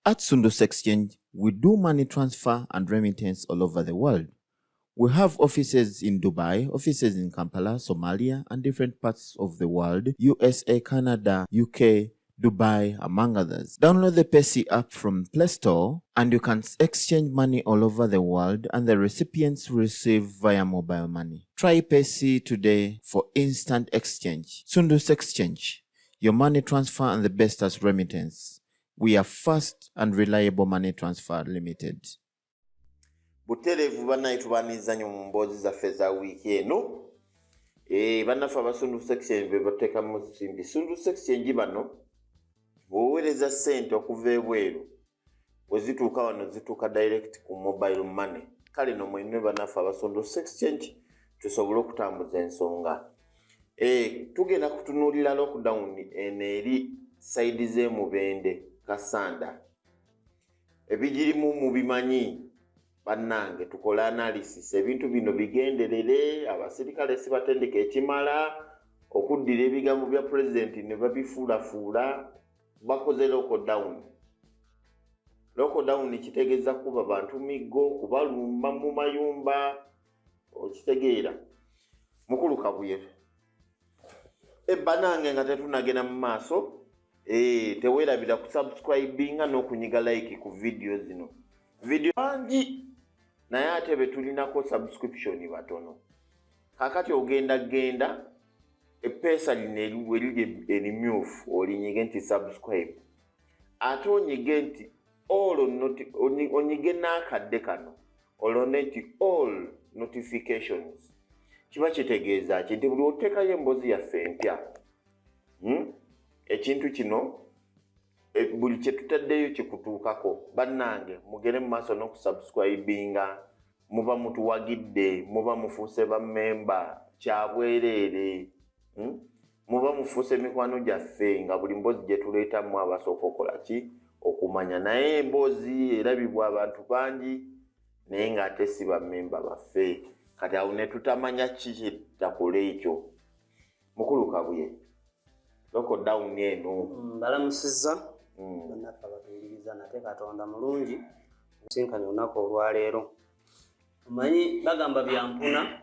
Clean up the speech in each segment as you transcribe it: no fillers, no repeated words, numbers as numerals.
At Sundus Exchange, we do money transfer and remittance all over the world. We have offices in Dubai, offices in Kampala, Somalia, and different parts of the world, USA, Canada, UK, Dubai, among others. Download the Pesi app from Play Store and you can exchange money all over the world and the recipients receive via mobile money. Try Pesi today for instant exchange. Sundus Exchange, your money transfer and the best as remittance. We are fast and reliable money transfer limited. Buterevu banayitubaniza nnyo mu mboozi zaffe za wiiki eno. Bannaffe aba Sundus Exchange be bateekamu nsimbi. Sundus Exchange bano bw'oweereza ssente okuva ebweru bwe zituuka wano zituuka direct ku mobile money. Kale no mwenna bannaffe aba Sundus Exchange tusobole okutambuza ensonga. Tugenda kutunuulira lockdown eno eri side z'e Mubende Kasanda. Ebigirimu mubimanyi. Bannange tukola analysis ebintu bino bigenderere abasirikale sibatendeka ekimala okuddira ebigambo bya president ne babifuulafuula bakoze lockdown kitegeeza kuba bantu miggo kubalumba mu mayumba okitegeera mukulu kabuye bannange nga tetunagenda mu maaso teweerabira kusubscribinga n'okunyiga like ku video zino video bangi naye ate betulinako subscription batono. Kakati ogenda epesa lino erimyufu olinyige nti subscribe. Ate onyige nti onyige n'akadde kano olonde nti all notifications. Kiba kitegeeza ki nti buli oteekayo emboozi yaffe empya ekintu kino buli kye tutaddeyo kikutuukako. Bannange mugere mu maaso n'okusubscribinga muba mutuwagidde muba mufuuse bammemba kyabwereere muba mufuuse mikwano gyaffe nga buli mboozi gye tuleetamu abasooka okola ki okumanya naye emboozi erabibwa abantu bangi naye ng'ate si bammemba baffe kati awo ne tutamanya ki kyetakole ekyo. Mukulu Kabuye lockdown eno balamusizza bannaffe abatuwuliriza nate Katonda mulungi sinkanye olunaku olwaleero. Omanyi bagamba byampuna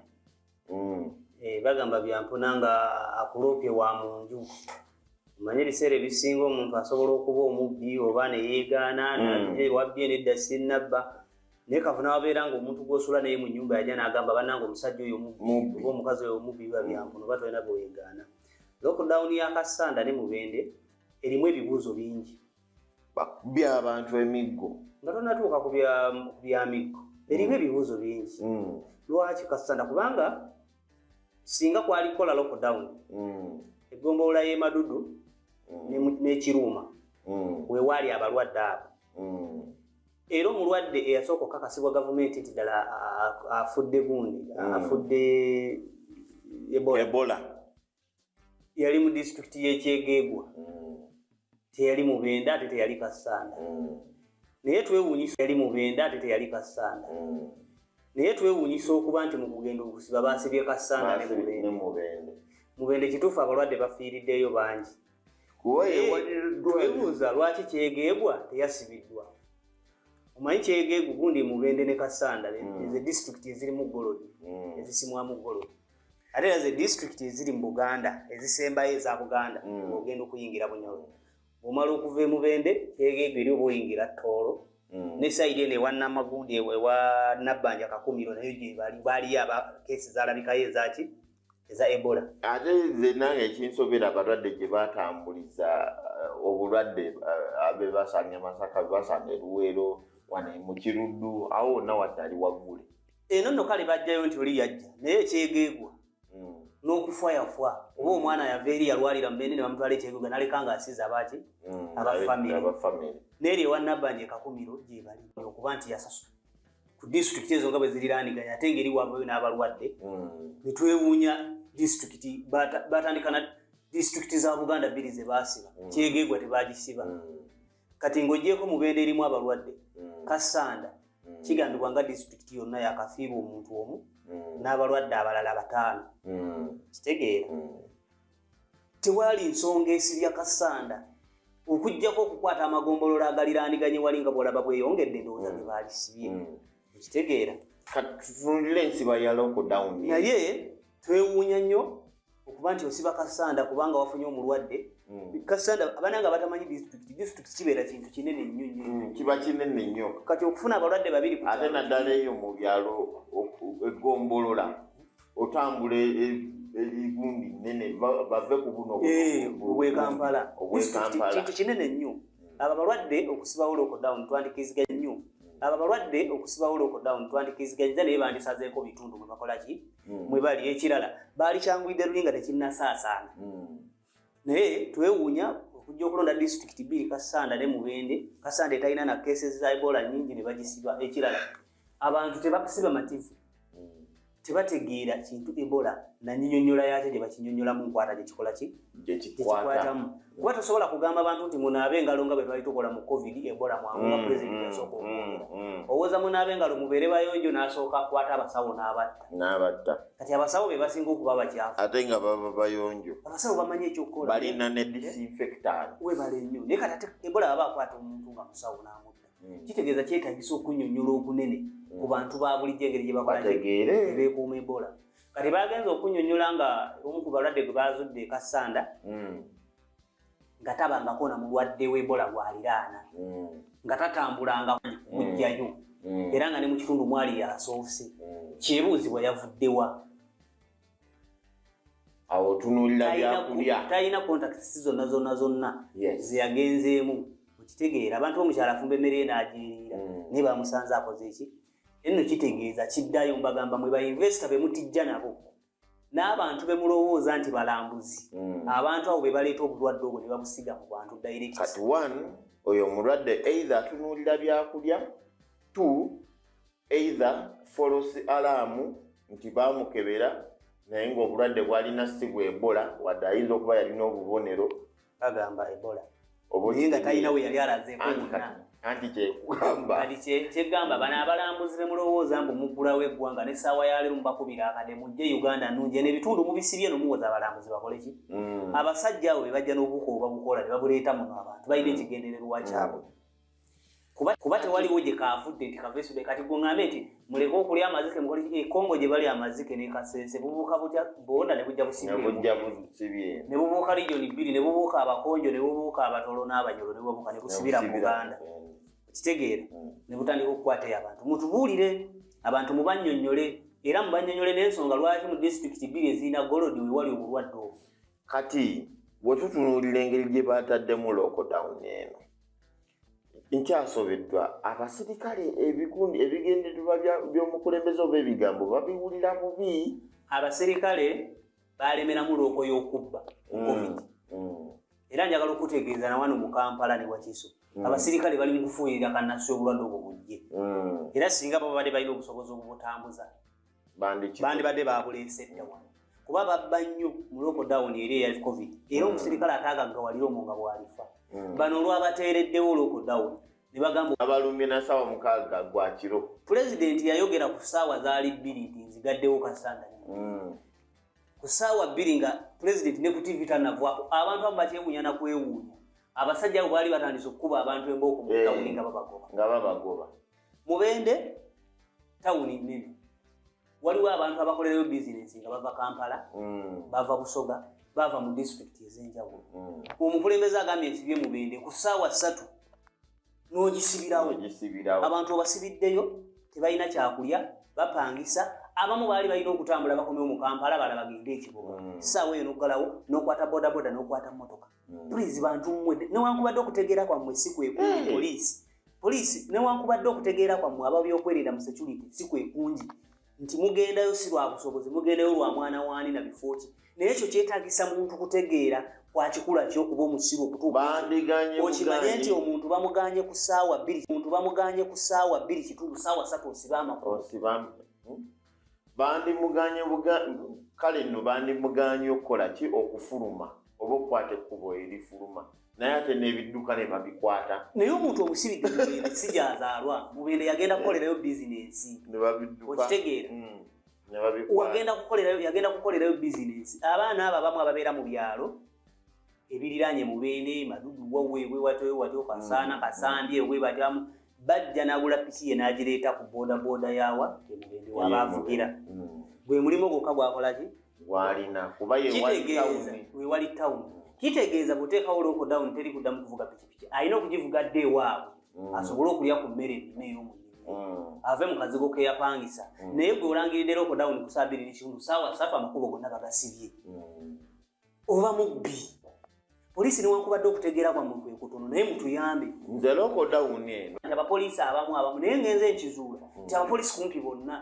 bagamba byampuna nga akuloopye wa mu nju. Omanyi ebiseera ebisinga omuntu asobola okuba omubbi oba ne yeegaana wabbye nedda sinnabba naye kafuna wabeera ng'omuntu gw'osula naye mu nnyumba yajja n'agamba bannange omusajja oyo omubbi oba omukazi oyo omubbi biba byampuna oba tolina bweweegaana. Lockdown ya Kasanda ne Mubende erimu ebibuuzo bingi. Bakubya abantu emiggo. Nga tonatuuka ku bya miggo. Erimu ebibuuzo bingi. Lwaki Kasanda? Kubanga singa kwalikola lockdown egombolola y'e Madudu n'Ekiruuma weewaali abalwadde abo. Era omulwadde eyasooka okukakasibwa gavumenti nti ddala afudde gundi afudde Ebola yali mu district y'Ekyegeegwa. Teyali Mubende ate teyali Kasanda. Naye twewuunyisa yali Mubende ate teyali Kasanda. Naye twewuunyisa okuba nti mu kugenda okusiba baasibye Kasanda ne Mubende. Mubende kituufu abalwadde bafiiriddeyo bangi. Twebuuza lwaki Kyegeegwa teyasibiddwa. Omanyi Kyegeegwa gundi Mubende ne Kasanda ze district eziri mu Golodi ezisimwamu Golodi. Ate era ze district eziri mu Buganda ezisembayo eza Buganda ogenda okuyingira Bunyoro. Bw'omala okuva e Mubende Kyegeegwa eri oba oyingira Tooro ne sayidi eno ewa Namagundi ewa Nabbanja Kakumiro nayo gye baaliyo abakeesi zaalabikayo ezaki eza Ebola. Ate nze nange ekinsobera abalwadde gye baatambuliza obulwadde abe basaanye Masaka basaanye Luweero wane mu Kiruddu awo wonna waddali waggule. Eno nno kale bajjayo nti oli yajja naye Kyegeegwa n'okufwayafwa oba omwana yava eri yalwalira Mubende ne bamutwala Kyegeegwa n'aleka ng'asiza abaaki abafamire n'eri ewa Nabbanja Kakumiro gye bali okuba nti yasasula ku district ezo nga bwe ziriraaniganya ate ngeri wavayo n'abalwadde ne twewuunya district batandika na district za Buganda bbiri ze baasiba Kyegeegwa tebagisiba. Kati ng'oggyeko Mubende erimu abalwadde Kasanda kigambibwa nga district yonna yakafiirwa omuntu omu n'abalwadde abalala 5. Kitegeera tewali nsonga esibya Kasanda okujjako okukwata amagombolola agaliraaniganye wali nga bwolaba bweyongedde ndowooza bwe baalisibye okitegeera tutunulire ensiba ya lockdown naye twewuunya nnyo okuba nti osiba kasanda kubanga wafunye omulwadde kasanda abananga batamanyi disitulikiti kibeera kintu kinene nnyo kiba kinene nnyo kati okufuna abalwadde babiri ate naddala eyo mu byalo egombolola otambula ebigundi nene bave ku buno obwekampala kintu kinene nnyo abo abalwadde okusibawo lockdown twandikiziga nnyo abo abalwadde okusibawo lockdown twandikiziganyiza naye bandisazeeko bitundu mwe bakola ki mwe bali ekirala baali kyanguyidde luli nga tekinnasaasaana naye twewuunya okujja okulonda disitulikiti bbiri Kasanda ne Mubende Kasanda etalina na cases za Ebola nnyingi ne bagisiba ekirala abantu tebasiba mativu tebategeera kintu Ebola na nnyonnyola yakyo gye bakinnyonnyola mu nkwata gye kikola ki gyekikwatamu kuba tosobola kugamba abantu nti munaabe engalo nga bwe twali tukola mu covid Ebola mwangu nga pulezidenti yasooka okwogera owooza munaabe engalo mubeere bayonjo n'asooka akwata abasawo n'abatta kati abasawo be basinga okuba bakyafu ate nga baba bayonjo abasawo bamanyi ekyokukola balina ne disinfectant webale nnyo naye kati ate Ebola baba akwata omuntu nga musawo n'amutta kitegeeza kyetagisa okunnyonnyola okunene ku bantu ba bulijjo engeri gye bakola beekuuma Ebola kati bagenza okunnyonnyola nga omu ku balwadde gwe bazudde Kasanda nga tabangako na mulwadde w'Ebola gw'aliraana nga tatambulanga kumugjayo era nga ne mu kitundu mwali yasoose kyebuuzibwa yavuddewa awo tunuulira byakulya talina contacts zonna zeyagenzeemu okitegeera abantu bomukyala afumba emmere n'agyeriira naye bamusanze akoze eki enno kitegeeza kiddayo mbagamba mwe bainvesita be mutijja nabo n'abantu be mulowooza nti balambuzi abantu abo be baleeta obulwadde obwo ne babusiga mu bantu direct kati oyo omulwadde either atunuulira byakulya either false alarm nti baamukebera naye ng'obulwadde bwalina si bwa Ebola wadde ayinza okuba yalina obubonero bagamba Ebola naye nga talina we yali alazeeko anti kyekugamba kati kyegamba bano abalambuzi be mulowooza mbu muggulawo eggwanga n'essaawa ya leero mubakubira akade mujje Uganda nnungi n'ebitundu mubisibye nomuwoza abalambuzi bakole ki abasajja abo be bajja n'obuko obabukola ne babuleeta muno abantu balina ekigendererwa kyabwe kuba tewaliwo gye kaavudde nti kavesude kati goŋŋambe nti muleke okulya amazike mukole ki Kongo gye bali amazike ne Kasese bubuuka butya bonda ne bujja busibye ne bubuuka region bbiri ne bubuuka abakonjo ne bubuuka abatolo n'abanyolo ne bubuuka ne busibira mu Buganda kitegeera ne butandika okukwata abantu mutubuulire abantu mubannyonnyole era mubannyonnyole n'ensonga lwaki mu disitulikiti bbiri ezirina golodi we wali obulwadde obwo kati bwe tutunuulira engeri gye baataddemu lockdown eno nkyasobeddwa abasirikale ebigendererwa by'omukulembeze oba ebigambo babiwulira bubi abasirikale balemeramu looko y'okubba covid era njagala okutegeeza na wano mu Kampala ne Wakiso abasirikale bali mu kufuuyirira kannasi obulwadde obwo bujje era singa babadde balina obusobozi obubutambuza bandibadde babuleese dda wano kuba babba nnyo mu lockdown eri eya covid era omusirikale ataagaggawalira omwo nga bw'alifa bano olwabateereddewo lockdown ne bagamba abalumbye na ssaawa 6 gwa kiro pulezidenti yayogera ku ssaawa zaali 2 nti nzigaddewo Kasanda ku ssaawa 2 nga pulezidenti ne ku TV tanavwako abantu abo bakyewuunya na kwewuunya abasajja abo baali batandise okukuba abantu embooko mu tawuni nga babagoba Mubende tawuni nnene waliwo abantu abakolerayo bizinensi nga bava Kampala bava Busoga bava mu disitulikiti ez'enjawulo omukulembeze agambye ensibye Mubende ku ssaawa 3 n'ogisibirawo abantu obasibiddeyo tebalina kyakulya bapangisa abamu baali balina okutambula bakomyewo mu Kampala bala bagende ekibuga ssaawa eyo n'oggalawo n'okwata bodaboda n'okwata mmotoka pulizi bantu mmwe newankubadde okutegeera kwammwe si kwekungi poliisi newankubadde okutegeera kwammwe ababyokwerinda mu security si kwekungi nti mugendayo si lwa busobozi mugendayo lwa mwana waani na bifo ki naye ekyo kyetaagisa muntu kutegeera kwakikula ky'okuba omusibe okimanye nti omuntu bamuganye ku ssaawa 2 kitundu ssaawa 3 osiba amakulu kale nno bandimuganye okukola ki okufuluma oba okukwata ekkubo erifuluma naye ate n'ebidduka ne babikwata naye omuntu omusibidde Mubende si gyazaalwa Mubende yagenda kukolerayo bizinensi okitegeera yagenda kukolerayo bizinensi abaana abo abamu ababeera mu byalo ebiriranye Mubende Madudu wawe watyo Kasana Kasambye we batyamu bajja nagula piki ye nagireeta ku boda yawa Mubende wabavugira gwe mulimo gokka gwakolaki walina kuba ye wali town kitegeeza buteekawo lockdown teri kuddamu kuvuga pikipiki ayina okugivuga dde waabwe asobole okulya ku mmere enneeyo mu ave mu kazigo ke yapangisa naye gwe olangiridde lockdown ku saa 2 saawa 3 amakubo gonna bagasibye oba mubbi polisi newankubadde okutegeera kwa muntu ekutono naye mutuyambe nze lockdown eno abapoliisi abamu naye ngenze enkizuula nti abapoliisi kumpi bonna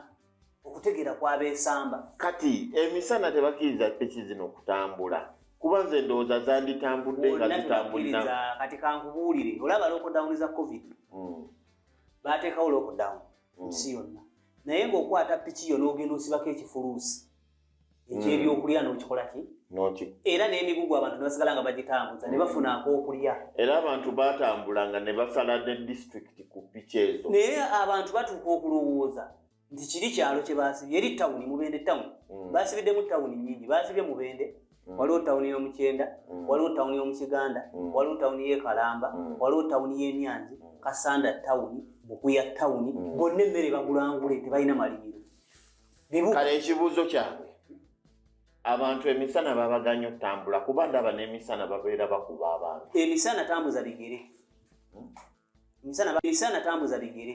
okutegeera kw'abeesamba kati emisana tebakkiriza piki zino okutambula kuba nze ndowooza zanditambudde nga zitambulira kati kankubuulire olaba lockdown za covid baateekawo lockdown nsi yonna naye ng'okwata piki yo n'ogenda osibako ekifuluusi ekyebyokulya n'okikola ki era n'emigugu abantu ne basigala nga bagitambuza ne bafuna ak'okulya era abantu baatambulanga ne basala ne disitulikiti ku piki ezo naye abantu batuuka okulowooza nti kiri kyalo kye baasibye eri tawuni Mubende tawuni baasibiddemu tawuni nnyingi baasibye Mubende waliwo tawuni y'Omukyenda waliwo tawuni y'Omukiganda waliwo tawuni y'e Kalamba waliwo tawuni y'e Nyanzi Kasanda tawuni Bukuya tawuni bonna emmere bagulangule tebalina malimiro kale ekibuuzo kyange abantu emisana babaganya okutambula kuba ndaba n'emisana babeera bakuba abantu emisana tambuza bigere emisana tambuza bigere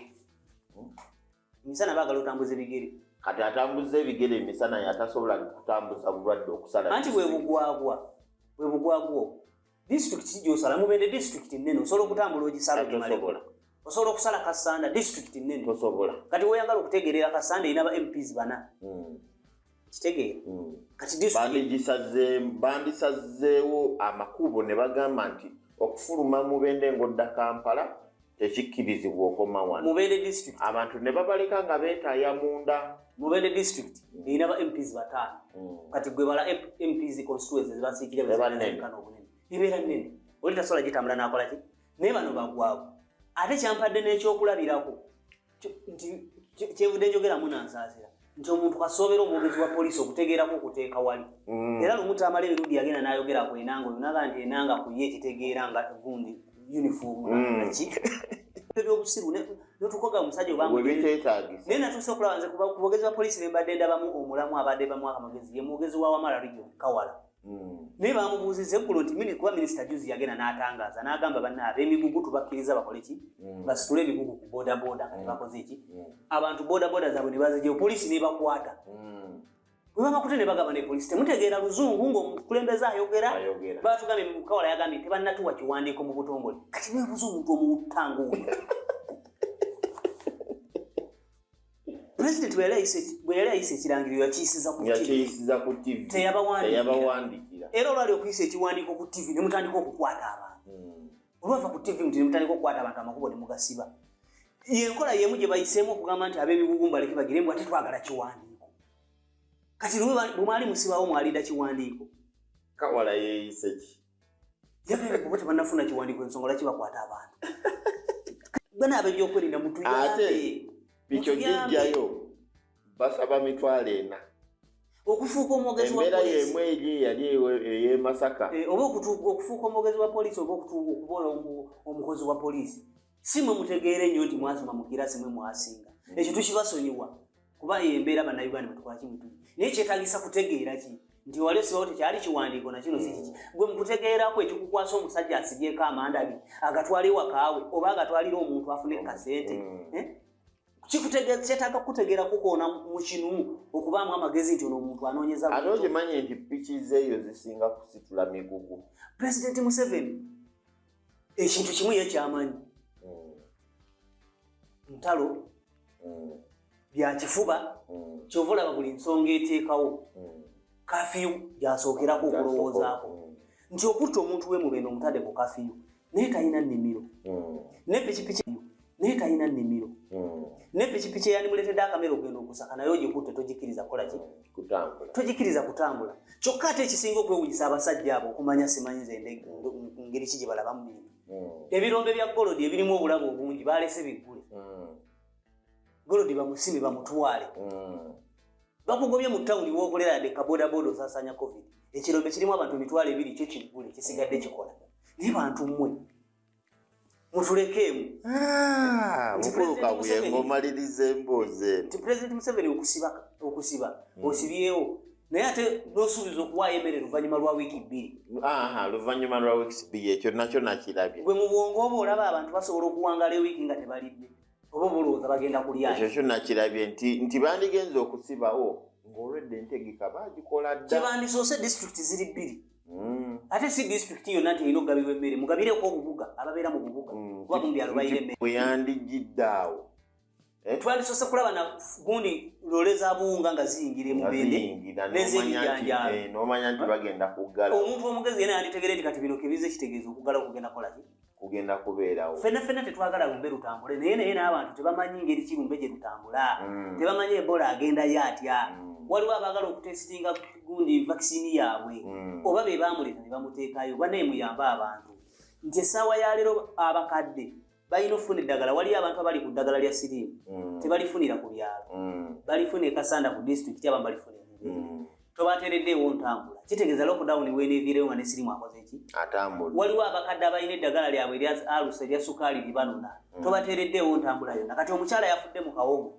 emisana baagala otambuza ebigere kati atambuza ebigere emisana yatasobola kutambuza bulwadde okusala anti bwebugwagwa disitulikiti gy'osala Mubende disitulikiti nnene osobola okutambula ogisala tosobola osobola okusala Kasanda disitulikiti nnene tosobola kati weeyagala okutegeerera Kasanda erina ba MPs bana kitegeera kati bandisazeewo amakubo ne bagamba nti okufuluma Mubende ng'odda Kampala tekikkirizibwa okoma wano Mubende district abantu ne babaleka nga beetaaya munda Mubende district erina ba MPs bataano kati gwe bala MPs constituencies basiikire bezankana obunene ebeera nnene oli tasobola gitambula n'akola ki naye bano bagwawo ate kyampadde n'ekyokulabirako nti kyevudde njogeramu nansaasira nti omuntu kasoobera omwogezi wa poliisi okutegeerako okuteeka wali era lumuta amala ebirudi yagenda n'ayogerako enanga oyo naga nti enanga ku ye ekitegeera nga gundi uniform naki ebyobusiru netukoga omusajja obamubiteetaagisa naye natuuse okulaba nze ku bogezi ba poliisi bembadde ndabamu omulamu abadde bamu akamagezi ye mwogezi wa Wamala Region Kawala naye bamubuuziza eggulo nti kuba minisita juzi yagenda n'atangaaza n'agamba banna ab'emigugu tubakkiriza bakole ki basitule ebigugu ku bodaboda nga tebakoze eki abantu bodaboda zaabwe ne bazigyewo poliisi nebakwata bwe babakute ne bagamba ne poliisi temutegeera luzungu ng'omukulembeze ayogera batugambye Kawala yagambye tebannatuwa kiwandiiko mu butongole kati nebuuza omuntu omutanga oyo President bwe yali ayise ekirangiriro yakiyisiza ku TV teyabawandiikira era olwali okuyisa ekiwandiiko ku TV ne mutandika okukwata abantu olwava ku TV nti ne mutandika okukwata abantu amakubo ne mugasiba yenkola yemu gye bayiseemu okugamba nti ab'emigugu mbaleke bagire mbw ate twagala kiwandiiko kati bwe mwali musibawo mwalida kiwandiiko Kawala yeeyise ki yagambye kuba tebannafuna kiwandiiko ensonga lwaki bakwata abantu bana ab'ebyokwerinda mutuyambe Bicho jijjayo basaba mitwalo 4 okufuuka omwogezi wa poliisi embeera yemwe eri yali ey'e Masaka oba okufuuka omwogezi wa poliisi oba okubola omukozi wa poliisi si mwe mutegeere nnyo nti mwasoma mu kirasi mwe mwasinga ekyo tukibasonyiwa kuba embeera bannayuganda betukola kimu tuli naye kyetaagisa kutegeera ki nti wali osibawo tekyali kiwandiiko na kino si kiki gwe mu kutegeerako ekikukwasa omusajja asibyeko amanda abiri agatwale wakaawe oba agatwalire omuntu afune kasente kyetaaga kutegeera kukoona mu kinu okubaamu amagezi nti ono omuntu anoonyeza ate okimanye nti piki zeeyo zisinga kusitula migugu President Museveni ekintu kimu ye kyamanyi ntalo byakifuba kyova olaba buli nsonga eteekawo kafiyu gyasookerako okulowoozaako nti okutta omuntu we Mubende omutadde ku kafiyu naye talina nnimiro ne pikipiki naye talina nnimiro ne pikipiki eyanimuleetedde akamera okugenda okusaka naye ogikutte togikiriza kukola ki togikiriza kutambula kyokka ate ekisinga okwewunyisa abasajja abo okumanya simanyi nze ngeri ki gye balabamu bintu ebirombe bya golodi ebirimu obulabu obungi balese biggule golodi bamusime bamutwale bakugobye mu town wokolera de kaboda bodo sasanya covid ekirombe kirimu abantu 200 kyo kigule kisigadde kikola ne bantu mmwe mutulekemu mukuluka buye ngomalirize emboze President Museveni okusiba osibyewo naye ate nosuubiza okuwaayo emmere luvannyuma lwa wiiki 2 luvannyuma lwa wiiki 2 ekyo nakyo nakirabye gwe mu bwongo oba olaba abantu basobola okuwangala ewiiki nga tebalidde oba bulowooza bagenda kulya ekyo kyo nakirabye nti bandigenza okusibawo ng'olwedde entegeka bagikola dda kyebandisoose disitulikiti ziri 2 ate si disitulikiti yonna nti erina okugabirwa emmere mugabireko obubuga ababeera mu bubuga kuba mu byalo bayina emmere bwe yandigidde awo twandisoose kulaba na gundi lole za buwunga nga ziyingira Mubende n'ez'ebijjanjaalo n'omanya nti bagenda kuggala omuntu omugezi yena yanditegere nti kati bino kebize kitegeeza okuggala okugenda kolaki kugenda kubeerawo ffenna tetwagala lumbe lutambule naye n'abantu tebamanyi ngeri ki lumbe gye lutambula tebamanyi Ebola agendayo atya waliwo abaagala okutesitinga gundi vakisini yaabwe oba be baamuleeta ne bamuteekayo banaye muyambe abantu nti essaawa ya leero abakadde balina okufuna eddagala waliyo abantu abali ku ddagala lya siriimu tebalifunira ku byalo balifuna ekasanda ku disitulikiti abamu balifuna tobateereddeewo ntambula kitegeeza lockdown weeneeviireyo nga ne siriimu akoze ki atambula waliwo abakadde abalina eddagala lyabwe erya alusa erya sukaali libanona tobateereddeewo ntambula yonna kati omukyala yafudde mu kawogo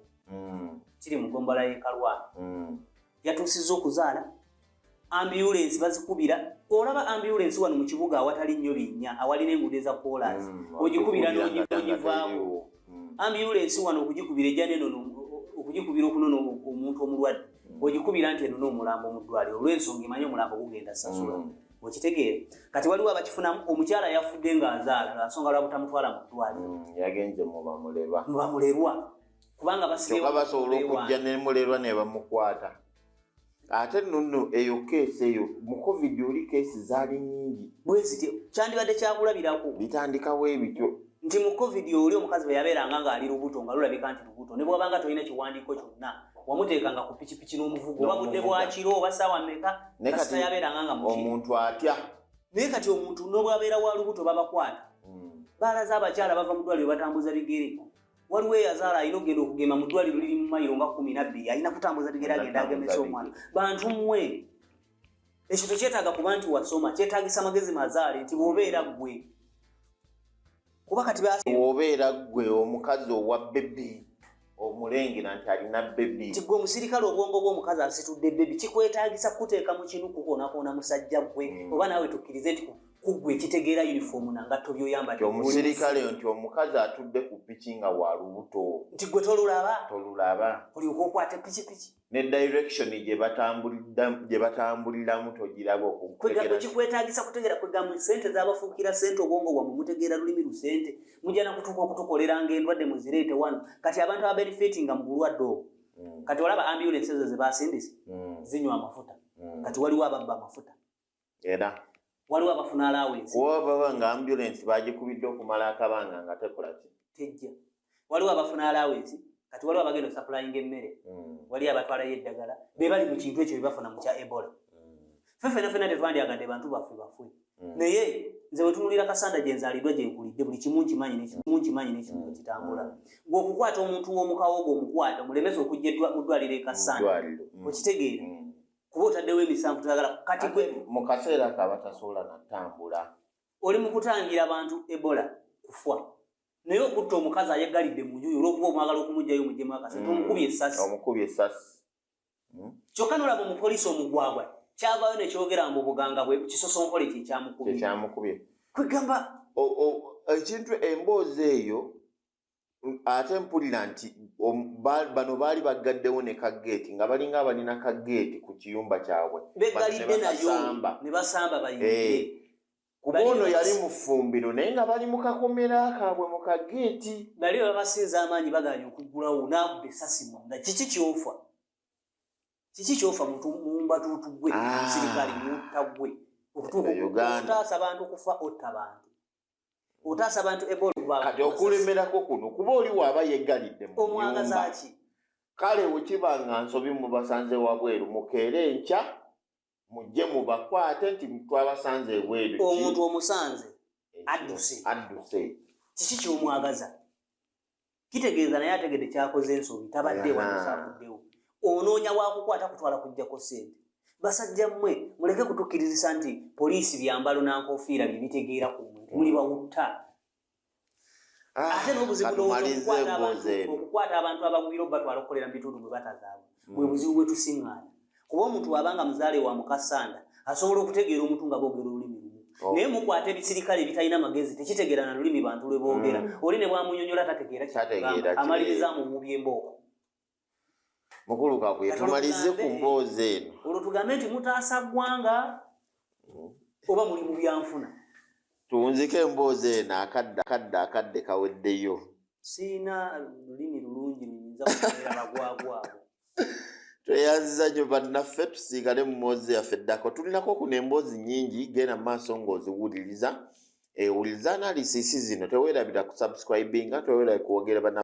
kiri mu gombola y'ekalwana yatuusizza okuzaala ambulensi bazikubira olaba ambulensi wano mu kibuga awatali nnyo binnya awalina enguudo eza poolasi ogikubira n'ogivaamu ambulensi wano okugikubira ejja nenono okugikubira okunono omuntu omulwadde ogikubira nti enono omulambo mu ddwaliro olw'ensonga emanyi omulambo gugenda sasula okitegeera kati waliwo abakifunamu omukyala yafudde ng'azaala lwansonga lwa butamutwala mu ddwaliro yagenze mubamulerwa kubanga basobola okujja ne mulerwa ne bamukwata ate nno eyo keesi eyo mu covid oli keesi zaali nnyingi bwe zityo kyandibadde kyakulabirako bitandikawo ebityo nti mu covid oli omukazi bwe yabeeranga ng'ali lubuto nga lulabika nti lubuto ne bw'obanga tolina kiwandiiko kyonna wamuteekanga ku pikipiki n'omuvugo oba budde bwakiro oba ssaawa mmeka kasita yabeeranga nga omuntu atya naye kati omuntu n'obwabeera wa lubuto babakwata baalaze abakyala bava mu ddwaliro batambuza bigere waliwo eyazaala alina okugenda okugema mu ddwaliro liri mu mayiro nga 12 alina kutambuza bigere agenda agemesa omwana bantu mmwe ekyo tekyetaaga kuba nti wasoma kyetaagisa magezi mazaale nti bw'obeera ggwe kuba kati bw'obeera ggwe omukazi owa bebi omulengera nti alina bebi nti gwe omusirikale obwongo bw'omukazi asitudde bebi kikwetaagisa kuteeka mu kinu kukonakoona musajja gwe oba naawe tukkirize nti kugwe kitegeera uniform nangatto byoyambadde omusirikale nti omukazi atudde ku piki nga wa lubuto nti gwe tolulaba olyoka okwata pikipiki ne direction gye batambuliramu togiraba okutegeera kikwetaagisa kutegeera kwegamba sente z'abafuukira sente obwongo bwammwe mutegeera lulimi lusente mujja nakutuuka okutukoleranga endwadde muzireete wano kati abantu ababenefitinga mu bulwadde obwo kati olaba ambulance ezo ze basindise zinywa amafuta kati waliwo ababba amafuta era waliwo abafuna allowance baba nga ambulance bagikubidde okumala akabanga nga tekolaki tejja waliwo abafuna allowance kati waliwo abagenda supplying emmere waliyo abatwalayo eddagala be bali mu kintu ekyo bebafuna mu kya Ebola ffenna tetwandyagadde bantu baffe naye nze wetunulira kasanda gye nzaalidwa gye nkulidde buli kimu nkimanyi n'ekimu kitambula gwe okukwata omuntu w'omukawo gwe omukwata mulemesa okujja mu ddwaliro ekasanda okitegeera kuba otaddewo emisanvu tuyagala kati gwe mu kaseera kabatasobola natambula oli mu kutangira abantu Ebola kufa naye okutta omukazi ayegalidde mu njuyi olw'okuba omwagala okumugjayo mujjemu akasente omukubye essasi kyokka n'olaba omupoliisi omugwagwa kyavaayo nekyogera mbu obuganga bwe kisosonkole kyekyamukubye kwegamba ekintu emboozi eyo ate mpulira nti bano baali baggaddewo ne kageeti nga balinga abalina kageeti ku kiyumba kyabwe begalidde nayo ne basamba bayingie kuba ono yali mu ffumbiro naye nga bali mu kakomera kaabwe mu kageeti bali babasinza amaanyi baganya okuggulawo n'akubba essasi munda kiki kyofa mumbatuutu gwe omusirikale muutta gwe otaasa abantu kufa otta bantu otaasa abantu Ebola kati okulemerako kuno kuba oli waaba yegalidde mu omwagaza ki kale wekiba nga nsobi mubasanze wabweru mukeere enkya mujje mubakwate nti twabasanze ebweru omuntu omusanze adduse kiki kyomwagaza kitegeeza naye ategedde kyakoze ensobi tabadde wanosafuddewo onoonya wakukwata kutwala kujjako ssente. Basajja mmwe muleke kutukkirizisa nti poliisi byambalo nankofiira bye bitegeera ku muntu muli bawutta. Ate n'obuzibu okukwata abantu abagwira batwala okukolera mu bitundu mwe batazaabwe bwe buzibu bwe tusiŋŋaana. Kuba omuntu wabanga muzaale wa mukasanda asobola okutegeera omuntu nga boogera olulimi lumu. Naye mukwata ebisirikale ebitalina magezi tekitegeera na lulimi bantu lwe boogera. Oli ne bwamunyonyola tategeera kyagamba amaliriza mu mubi embooko. Mukulu kakwe tumalize ku mboozi eno. Olwo tugambe nti mutaasa ggwanga oba muli mu byanfuna. Tuwunzike emboozi eno akadde kaweddeyo. Siina lulimi lulungi nyinza kubeera bagwagwabo. Tweyanziza nnyo bannaffe tusiigale mu mboozi yaffe eddako. Tulinako kuno emboozi nnyingi, genda mu maaso ng'oziwuliriza. Ewuliriza analysis zino teweerabira ku subscribinga, teweerabira kuwogera